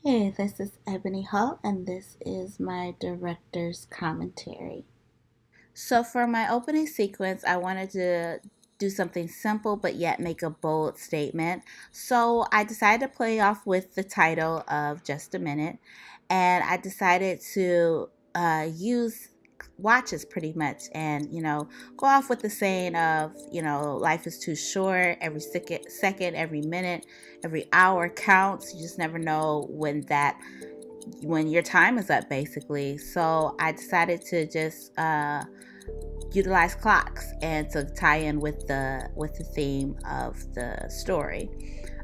Hey, this is Ebony Hall, and this is my director's commentary. So, for my opening sequence, I wanted to do something simple but yet make a bold statement. So, I decided to play off with the title of Just a Minute, and I decided to use watches pretty much and go off with the saying of life is too short, every second, every minute, every hour counts. You just never know when your time is up, basically. So I decided to just utilize clocks and to tie in with the theme of the story.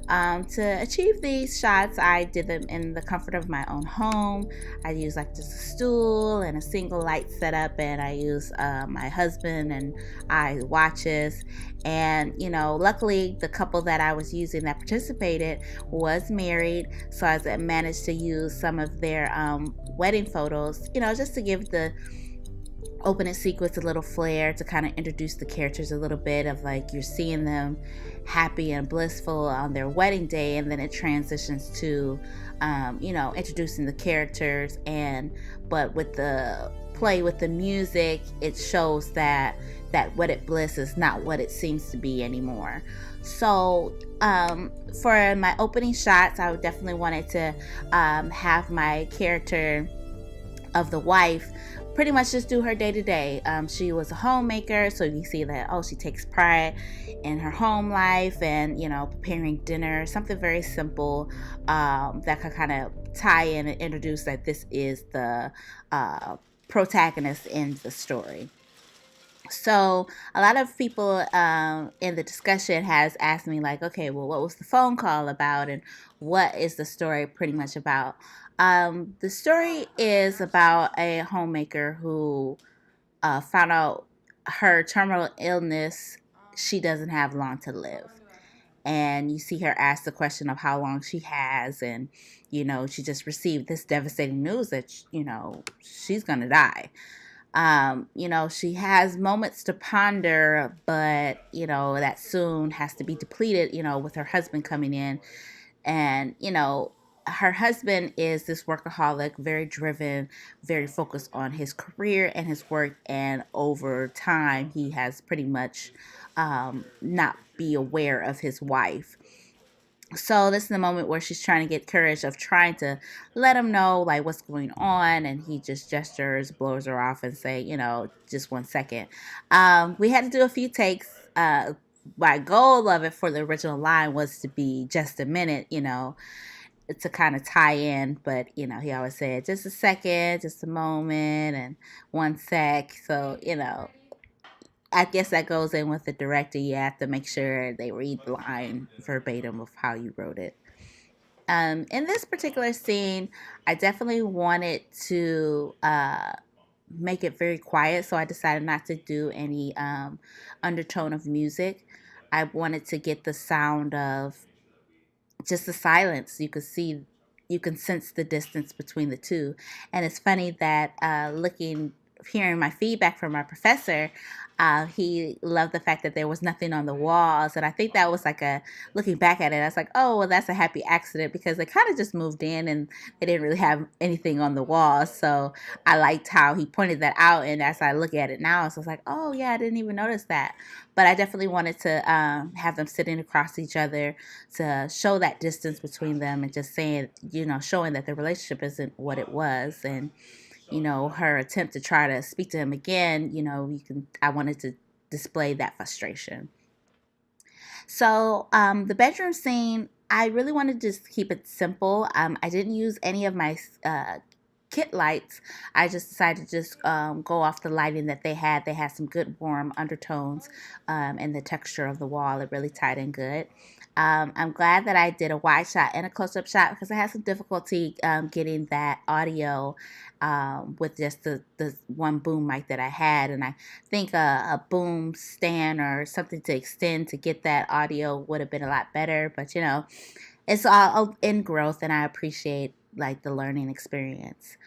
To achieve these shots, I did them in the comfort of my own home. I used like just a stool and a single light setup, and I used my husband and I watches. And luckily, the couple that I was using that participated was married, so I managed to use some of their wedding photos, just to give the opening sequence a little flair, to kind of introduce the characters a little bit of like you're seeing them happy and blissful on their wedding day, and then it transitions to introducing the characters. And but with the play with the music, it shows that wedded bliss is not what it seems to be anymore. So for my opening shots, I would definitely wanted to have my character of the wife pretty much just do her day to day. She was a homemaker, so you see that, oh, she takes pride in her home life and, preparing dinner, something very simple that could kind of tie in and introduce that this is the protagonist in the story. So a lot of people in the discussion has asked me like, okay, well, what was the phone call about, and what is the story pretty much about? The story is about a homemaker who found out her terminal illness. She doesn't have long to live, and you see her ask the question of how long she has, and she just received this devastating news that she's gonna die. She has moments to ponder, but that soon has to be depleted, with her husband coming in. And her husband is this workaholic, very driven, very focused on his career and his work, and over time he has pretty much not be aware of his wife. So this is the moment where she's trying to get courage of trying to let him know like what's going on, and he just gestures, blows her off, and say, just 1 second. We had to do a few takes. My goal of it for the original line was to be just a minute, to kind of tie in, but he always said just a second, just a moment, and 1 sec. So I guess that goes in with the director. You have to make sure they read the line verbatim of how you wrote it. In this particular scene, I definitely wanted to make it very quiet, so I decided not to do any undertone of music. I wanted to get the sound of just the silence. You can sense the distance between the two. And it's funny that hearing my feedback from my professor, he loved the fact that there was nothing on the walls. And I think that was like looking back at it, I was like, oh, well, that's a happy accident, because they kind of just moved in and they didn't really have anything on the walls. So I liked how he pointed that out. And as I look at it now, I was like, oh, yeah, I didn't even notice that. But I definitely wanted to have them sitting across each other to show that distance between them, and just saying, showing that the relationship isn't what it was. And her attempt to try to speak to him again, I wanted to display that frustration. So the bedroom scene, I really wanted to just keep it simple. I didn't use any of my kit lights. I just decided to just go off the lighting that they had. They had some good warm undertones, and the texture of the wall, it really tied in good. I'm glad that I did a wide shot and a close up shot, because I had some difficulty getting that audio with just the one boom mic that I had. And I think a boom stand or something to extend to get that audio would have been a lot better. But it's all in growth, and I appreciate like the learning experience.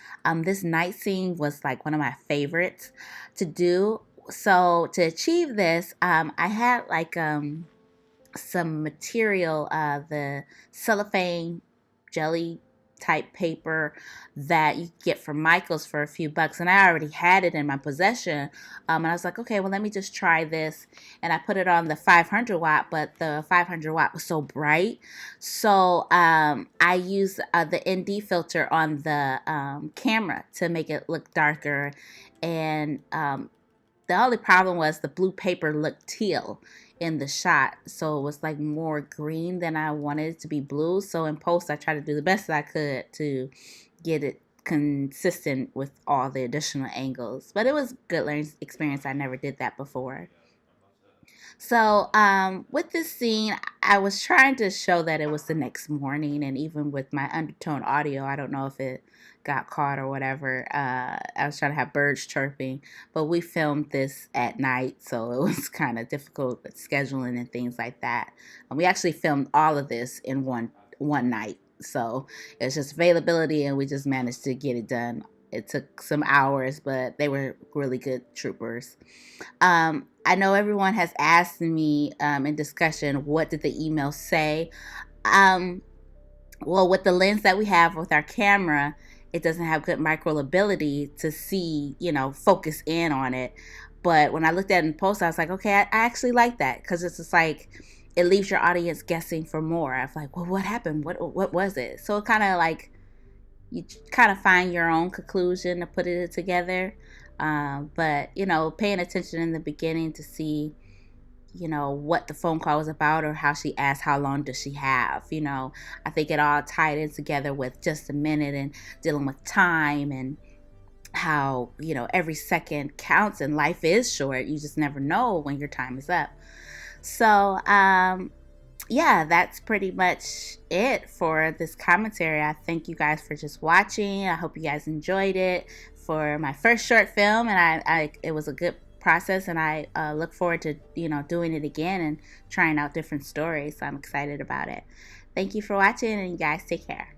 This night scene was like one of my favorites to do. So to achieve this, I had like some material, the cellophane jelly type paper that you get from Michael's for a few bucks, and I already had it in my possession. And I was like, okay, well, let me just try this, and I put it on the 500 watt, but the 500 watt was so bright, so I used the ND filter on the camera to make it look darker, and the only problem was the blue paper looked teal in the shot, so it was like more green than I wanted it to be blue. So in post, I tried to do the best that I could to get it consistent with all the additional angles. But it was a good learning experience. I never did that before. So, with this scene, I was trying to show that it was the next morning, and even with my undertone audio, I don't know if it got caught or whatever. I was trying to have birds chirping, but we filmed this at night, so it was kind of difficult with scheduling and things like that. And we actually filmed all of this in one night, so it's just availability, and we just managed to get it done. It took some hours, but they were really good troopers. I know everyone has asked me in discussion, what did the email say? Um, well, with the lens that we have with our camera, it doesn't have good micro ability to see, focus in on it. But when I looked at it in post, I was like, okay, I actually like that, because it's just like it leaves your audience guessing for more. I was like, well, what happened? What was it? So it kind of like you kind of find your own conclusion to put it together. But paying attention in the beginning to see, what the phone call was about, or how she asked how long does she have. I think it all tied in together with just a minute and dealing with time, and how every second counts and life is short. You just never know when your time is up. So yeah, that's pretty much it for this commentary. I thank you guys for just watching. I hope you guys enjoyed it for my first short film, and I it was a good process, and I look forward to doing it again and trying out different stories. So I'm excited about it. Thank you for watching, and you guys take care.